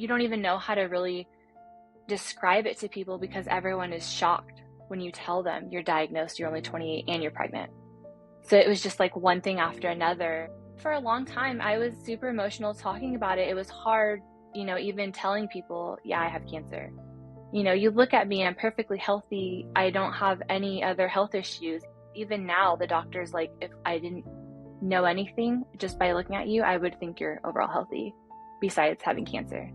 you don't even know how to really describe it to people because everyone is shocked when you tell them you're diagnosed, you're only 28 and you're pregnant. So it was just like one thing after another. For a long time, I was super emotional talking about it. It was hard, even telling people, yeah, I have cancer. You look at me, I'm perfectly healthy. I don't have any other health issues. Even now, the doctor's like, if I didn't know anything just by looking at you, I would think you're overall healthy besides having cancer.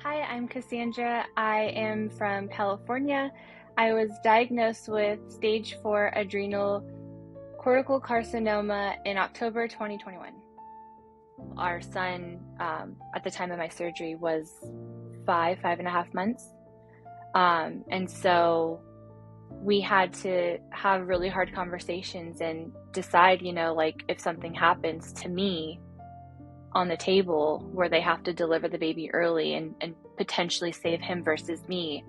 Hi, I'm Cassandra. I am from California. I was diagnosed with stage 4 adrenal cortical carcinoma in October 2021. Our son, at the time of my surgery, was 5.5 months. And so we had to have really hard conversations and decide, like if something happens to me on the table where they have to deliver the baby early and potentially save him versus me,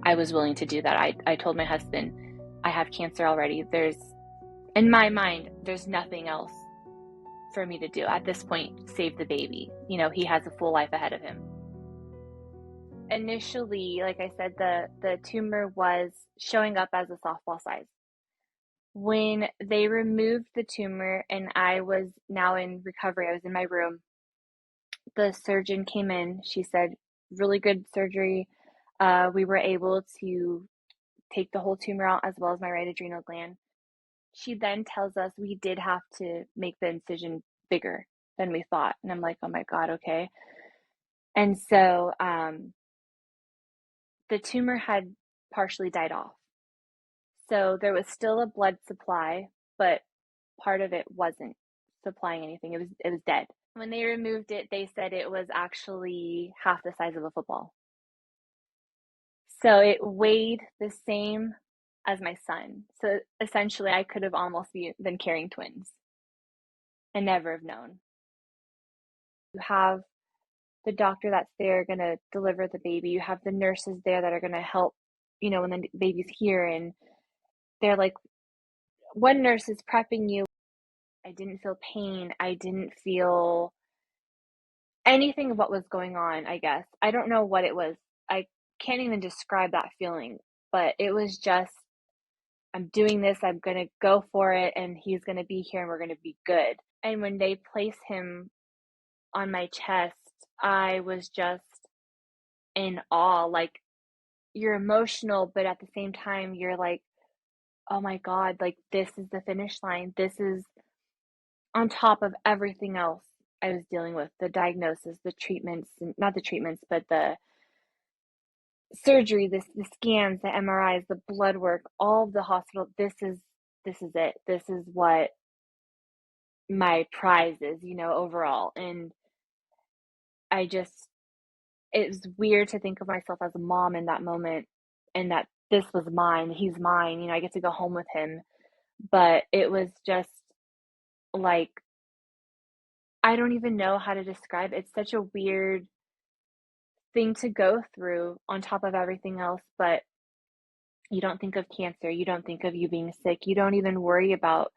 I was willing to do that. I told my husband, I have cancer already. In my mind, there's nothing else for me to do at this point, save the baby. He has a full life ahead of him. Initially, like I said, the tumor was showing up as a softball size. When they removed the tumor and I was now in recovery, I was in my room, the surgeon came in. She said, really good surgery. We were able to take the whole tumor out as well as my right adrenal gland. She then tells us we did have to make the incision bigger than we thought. And I'm like, oh my God, okay. And so the tumor had partially died off. So there was still a blood supply, but part of it wasn't supplying anything. It was dead. When they removed it, they said it was actually half the size of a football. So it weighed the same as my son. So essentially, I could have almost been carrying twins and never have known. You have the doctor that's there going to deliver the baby. You have the nurses there that are going to help, when the baby's here. And they're like, one nurse is prepping you. I didn't feel pain. I didn't feel anything of what was going on, I guess. I don't know what it was. I can't even describe that feeling, but it was just, I'm doing this, I'm going to go for it, and he's going to be here and we're going to be good. And when they place him on my chest, I was just in awe. Like, you're emotional, but at the same time, you're like, oh my God, like this is the finish line. This is on top of everything else I was dealing with, the diagnosis, the treatments, not the treatments, but the surgery, the scans, the MRIs, the blood work, all of the hospital. This is it. This is what my prize is, overall. And it was weird to think of myself as a mom in that moment and that this was mine, he's mine, I get to go home with him. But it was just like, I don't even know how to describe it. It's such a weird thing to go through on top of everything else, but you don't think of cancer, you don't think of you being sick, you don't even worry about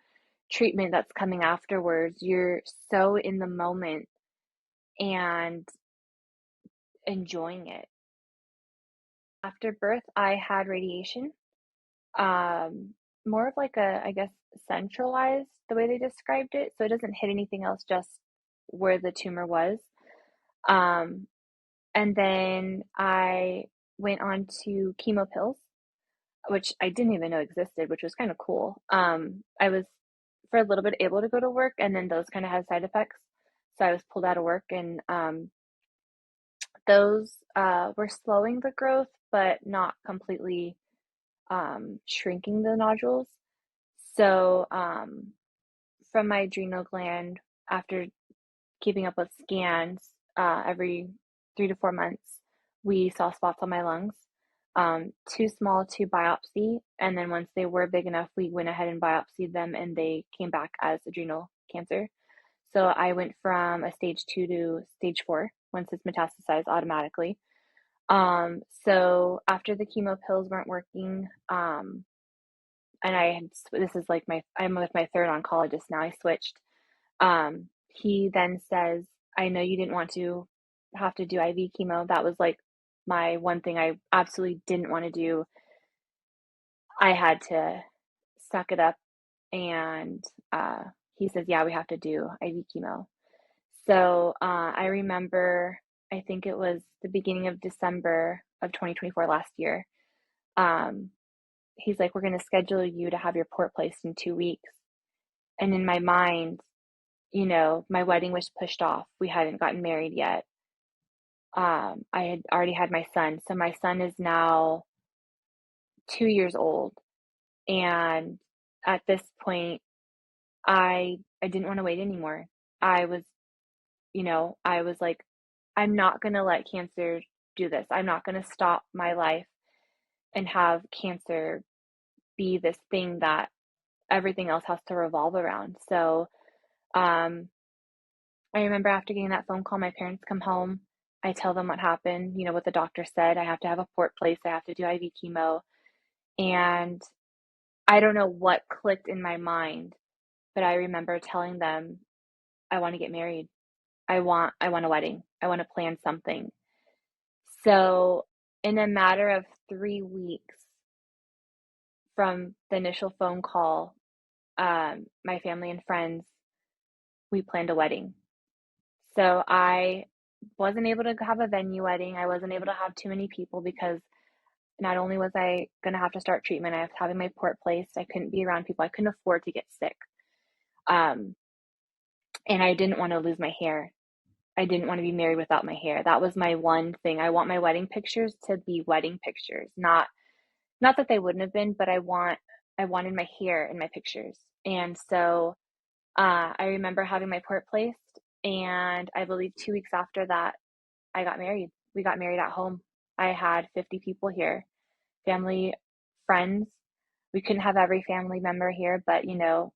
treatment that's coming afterwards. You're so in the moment and enjoying it. After birth, I had radiation, more of like a, I guess, centralized, the way they described it. So it doesn't hit anything else, just where the tumor was. And then I went on to chemo pills, which I didn't even know existed, which was kind of cool. I was for a little bit able to go to work, and then those kind of had side effects. So I was pulled out of work, and those were slowing the growth, but not completely shrinking the nodules. So from my adrenal gland, after keeping up with scans every 3 to 4 months, we saw spots on my lungs, too small to biopsy. And then once they were big enough, we went ahead and biopsied them, and they came back as adrenal cancer. So I went from a stage 2 to stage 4 once it's metastasized automatically. So after the chemo pills weren't working, and this is like I'm with my third oncologist now, I switched. He then says, I know you didn't want to have to do IV chemo. That was like my one thing I absolutely didn't want to do. I had to suck it up, and he says, "Yeah, we have to do IV chemo." So I remember, I think it was the beginning of December of 2024 last year. Um, he's like, "We're going to schedule you to have your port placed in 2 weeks." And in my mind, my wedding was pushed off. We hadn't gotten married yet. I had already had my son. So my son is now 2 years old. And at this point, I didn't want to wait anymore. I was, I was like, I'm not going to let cancer do this. I'm not going to stop my life and have cancer be this thing that everything else has to revolve around. So, um, I remember after getting that phone call, my parents come home. I tell them what happened, what the doctor said. I have to have a port place. I have to do IV chemo. And I don't know what clicked in my mind, but I remember telling them, I want to get married. I want a wedding. I want to plan something. So in a matter of 3 weeks from the initial phone call, my family and friends, we planned a wedding. So I wasn't able to have a venue wedding. I wasn't able to have too many people because not only was I going to have to start treatment, I was having my port placed. I couldn't be around people. I couldn't afford to get sick. Um, and I didn't want to lose my hair. I didn't want to be married without my hair. That was my one thing. I want my wedding pictures to be wedding pictures. Not that they wouldn't have been, but I wanted my hair in my pictures. And so I remember having my port placed, and I believe 2 weeks after that, I got married. We got married at home. I had 50 people here, family, friends. We couldn't have every family member here, but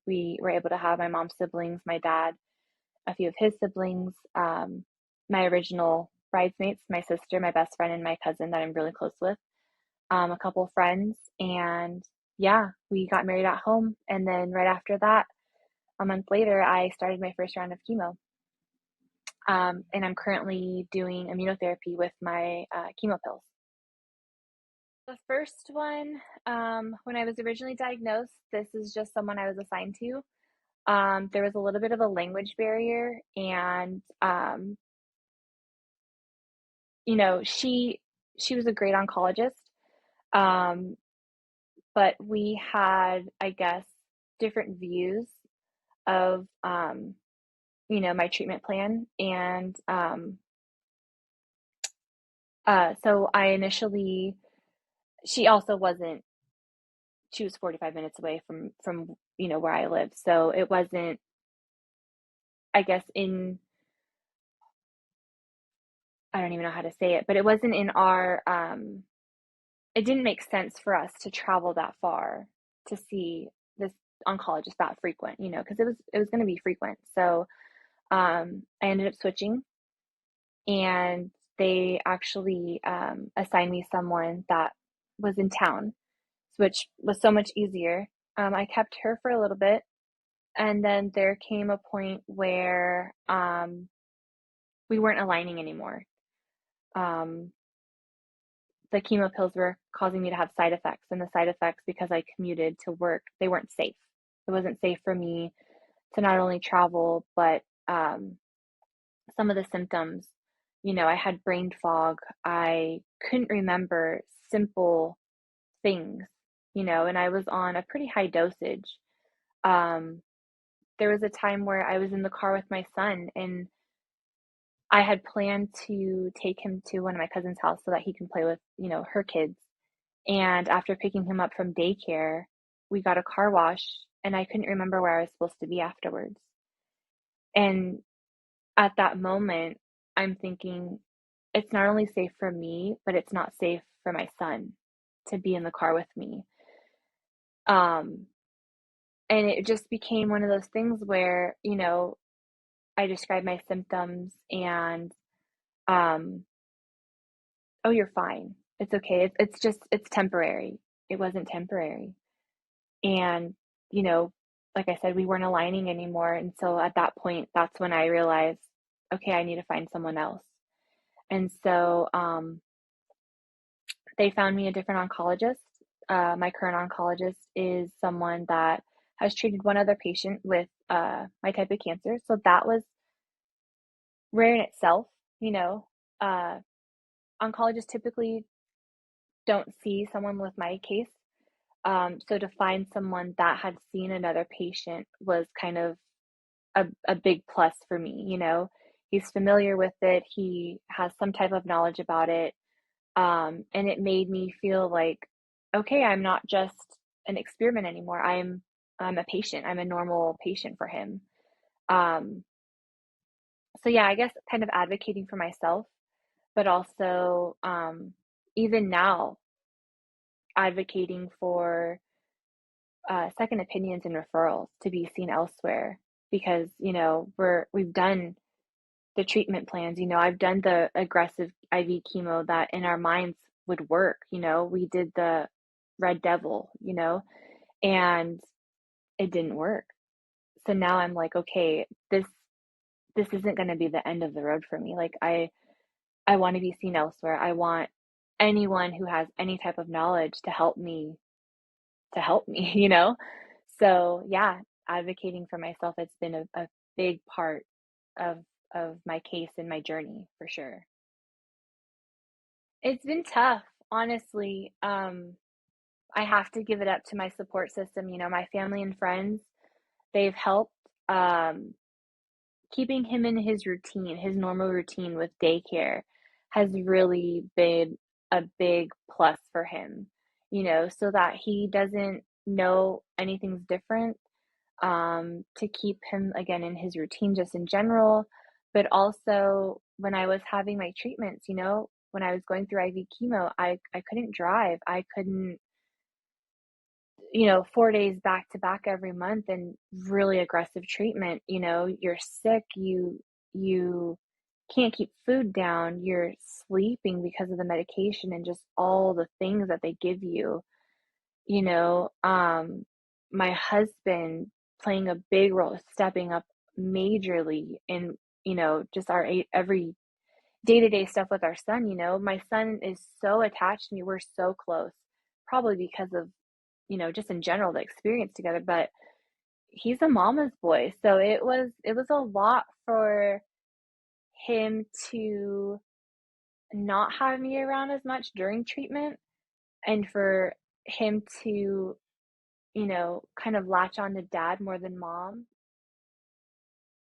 we were able to have my mom's siblings, my dad, a few of his siblings, my original bridesmaids, my sister, my best friend, and my cousin that I'm really close with, a couple of friends, and yeah, we got married at home. And then right after that, a month later, I started my first round of chemo. And I'm currently doing immunotherapy with my chemo pills. The first one, when I was originally diagnosed, this is just someone I was assigned to. There was a little bit of a language barrier, and she was a great oncologist, um, but we had, I guess, different views of my treatment plan, and so I initially, she also wasn't. She was 45 minutes away from where I live, so it wasn't, I guess, I don't even know how to say it, but it wasn't in our, it didn't make sense for us to travel that far to see this oncologist that frequent, because it was going to be frequent. So I ended up switching, and they actually assigned me someone that was in town, which was so much easier. I kept her for a little bit, and then there came a point where we weren't aligning anymore. Um, the chemo pills were causing me to have side effects, and the side effects, because I commuted to work, they weren't safe. It wasn't safe for me to not only travel, but some of the symptoms, I had brain fog. I couldn't remember simple things, and I was on a pretty high dosage. Um, there was a time where I was in the car with my son, and I had planned to take him to one of my cousin's house so that he can play with, her kids. And after picking him up from daycare, we got a car wash, and I couldn't remember where I was supposed to be afterwards. And at that moment, I'm thinking, it's not only safe for me, but it's not safe for my son to be in the car with me. Um, and it just became one of those things where, I described my symptoms, and, um, oh, you're fine. It's okay. It's just, it's temporary. It wasn't temporary. And, you know, like I said, we weren't aligning anymore. And so at that point, that's when I realized, okay, I need to find someone else. And so they found me a different oncologist. My current oncologist is someone that has treated one other patient with my type of cancer. So that was rare in itself. You know, uh, oncologists typically don't see someone with my case. So to find someone that had seen another patient was kind of a big plus for me. You know, he's familiar with it, he has some type of knowledge about it. And it made me feel like, okay, I'm not just an experiment anymore. I'm a patient. I'm a normal patient for him. Um, so yeah, I guess kind of advocating for myself, but also even now advocating for second opinions and referrals to be seen elsewhere because you know we've done the treatment plans. You know, I've done the aggressive IV chemo that in our minds would work. You know, we did the Red Devil, you know, and it didn't work. So now I'm like, okay, this isn't going to be the end of the road for me. Like I want to be seen elsewhere. I want anyone who has any type of knowledge to help me, you know? So, yeah, advocating for myself, it's been a big part of my case and my journey for sure. It's been tough, honestly. I have to give it up to my support system, you know, my family and friends. They've helped um keeping him in his routine, his normal routine with daycare has really been a big plus for him, you know, so that he doesn't know anything's different, to keep him again in his routine just in general. But also when I was having my treatments, you know, when I was going through IV chemo, I couldn't drive. I couldn't, you know, 4 days back to back every month and really aggressive treatment. You know, you're sick, you can't keep food down, you're sleeping because of the medication and just all the things that they give you, you know. My husband playing a big role, stepping up majorly in, you know, just our every day-to-day stuff with our son. You know, my son is so attached to me, we're so close, probably because of, you know, just in general the experience together, but he's a mama's boy. So it was a lot for him to not have me around as much during treatment and for him to, you know, kind of latch on to dad more than mom.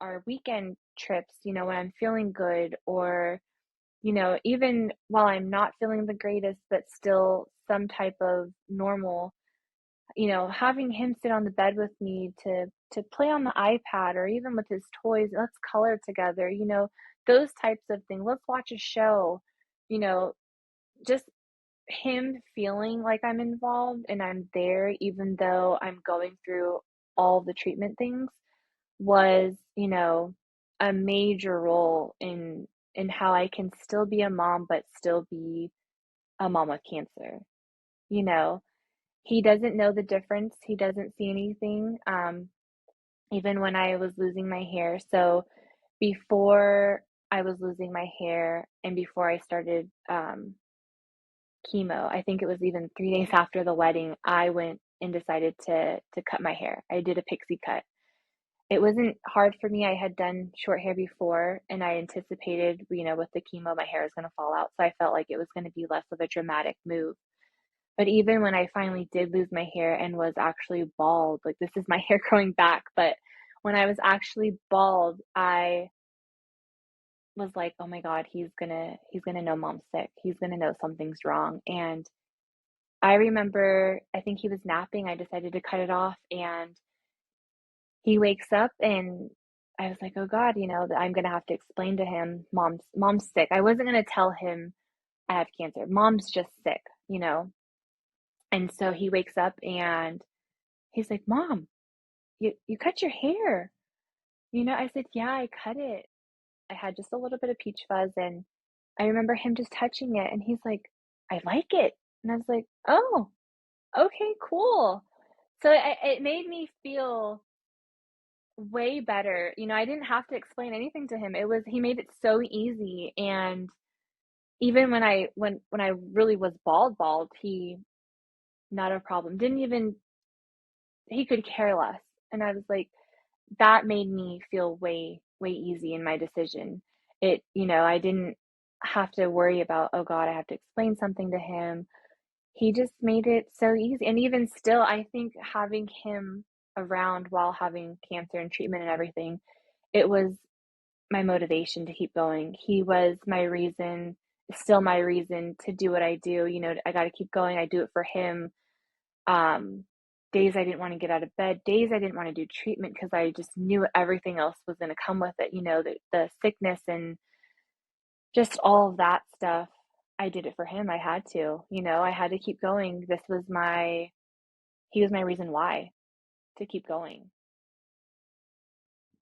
Our weekend trips, you know, when I'm feeling good or, you know, even while I'm not feeling the greatest, but still some type of normal, you know, having him sit on the bed with me to play on the iPad or even with his toys, let's color together, you know, those types of things. Let's watch a show, you know, just him feeling like I'm involved and I'm there even though I'm going through all the treatment things was, you know, a major role in how I can still be a mom but still be a mom with cancer. You know, he doesn't know the difference. He doesn't see anything. Even when I was losing my hair. So before I was losing my hair and before I started chemo, I think it was even 3 days after the wedding, I went and decided to cut my hair. I did a pixie cut. It wasn't hard for me. I had done short hair before, and I anticipated, you know, with the chemo, my hair is going to fall out. So I felt like it was going to be less of a dramatic move. But even when I finally did lose my hair and was actually bald, like this is my hair growing back, but when I was actually bald, I was like, "Oh my God, he's gonna know mom's sick. He's gonna know something's wrong." And I remember, I think he was napping. I decided to cut it off, and he wakes up, and I was like, "Oh God, you know, that I'm gonna have to explain to him, mom's sick." I wasn't gonna tell him I have cancer. Mom's just sick, you know. And so he wakes up and he's like, "Mom, you cut your hair." You know, I said, "Yeah, I cut it. I had just a little bit of peach fuzz." And I remember him just touching it and he's like, "I like it." And I was like, "Oh, okay, cool." So it made me feel way better. You know, I didn't have to explain anything to him. He made it so easy. And even when I really was bald, he not a problem. Didn't even he could care less. And I was like, that made me feel way easy in my decision. I didn't have to worry about, oh God, I have to explain something to him. He just made it so easy. And even still, I think having him around while having cancer and treatment and everything, it was my motivation to keep going. He was my reason, still my reason to do what I do. I got to keep going. I do it for him. Um, Days I didn't want to get out of bed, days I didn't want to do treatment because I just knew everything else was going to come with it, the sickness and just all of that stuff. I did it for him. I had to, I had to keep going. He was my reason why to keep going.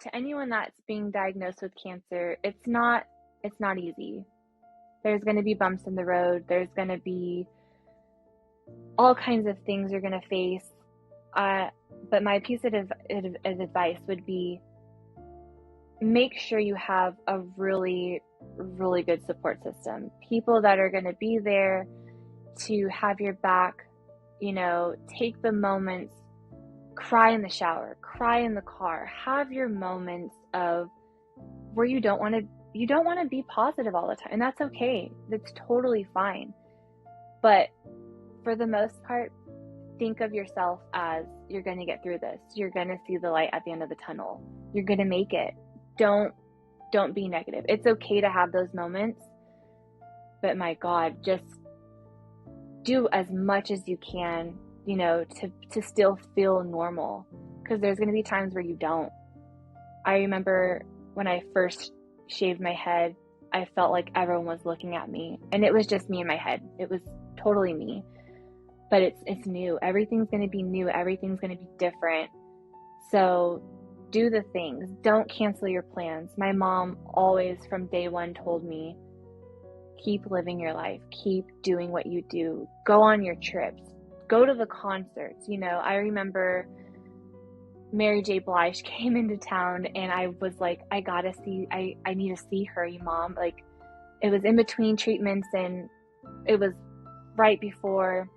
To anyone that's being diagnosed with cancer, it's not easy. There's going to be bumps in the road. There's going to be all kinds of things you're going to face. But my piece of advice would be, make sure you have a really, really good support system. People that are going to be there to have your back, take the moments, cry in the shower, cry in the car, have your moments of where you don't want to be positive all the time. And that's okay. That's totally fine. But for the most part, think of yourself as, you're going to get through this. You're going to see the light at the end of the tunnel. You're going to make it. Don't be negative. It's okay to have those moments, but my God, just do as much as you can, to still feel normal, because there's going to be times where you don't. I remember when I first shaved my head, I felt like everyone was looking at me, and it was just me in my head. It was totally me. But it's new. Everything's going to be new. Everything's going to be different. So do the things. Don't cancel your plans. My mom always from day one told me, keep living your life. Keep doing what you do. Go on your trips. Go to the concerts. I remember Mary J. Blige came into town, and I was like, I need to see her, Mom. Like, it was in between treatments, and it was right before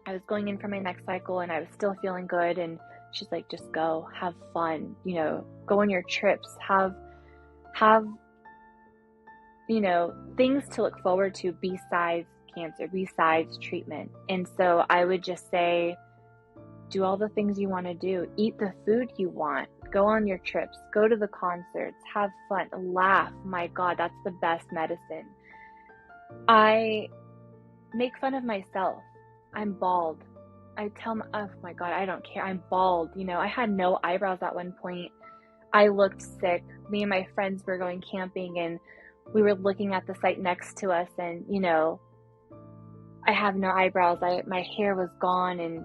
I was going in for my next cycle, and I was still feeling good. And she's like, just go, have fun, go on your trips, have, things to look forward to besides cancer, besides treatment. And so I would just say, do all the things you want to do, eat the food you want, go on your trips, go to the concerts, have fun, laugh. My God, that's the best medicine. I make fun of myself. I'm bald. I tell oh my God, I don't care. I'm bald. I had no eyebrows at one point. I looked sick. Me and my friends were going camping, and we were looking at the site next to us, and, I have no eyebrows. My hair was gone, and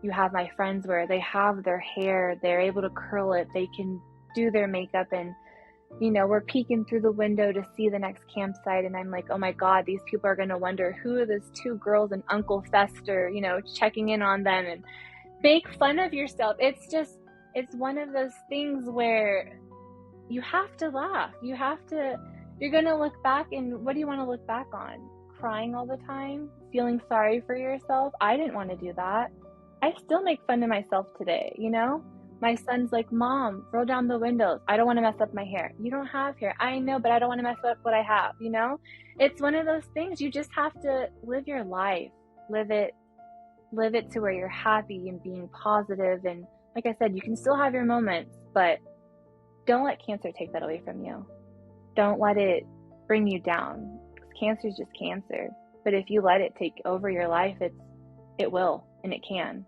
you have my friends where they have their hair, they're able to curl it, they can do their makeup, and, we're peeking through the window to see the next campsite, and I'm like, oh my God, these people are going to wonder, who are those two girls and Uncle Fester, checking in on them, and make fun of yourself. It's one of those things where you have to laugh. You're going to look back, and what do you want to look back on? Crying all the time? Feeling sorry for yourself? I didn't want to do that. I still make fun of myself today, My son's like, Mom, roll down the windows. I don't want to mess up my hair. You don't have hair. I know, but I don't want to mess up what I have, It's one of those things. You just have to live your life. Live it to where you're happy and being positive. And like I said, you can still have your moments, but don't let cancer take that away from you. Don't let it bring you down. Cancer is just cancer. But if you let it take over your life, it will, and it can.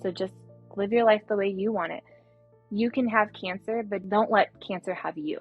So just live your life the way you want it. You can have cancer, but don't let cancer have you.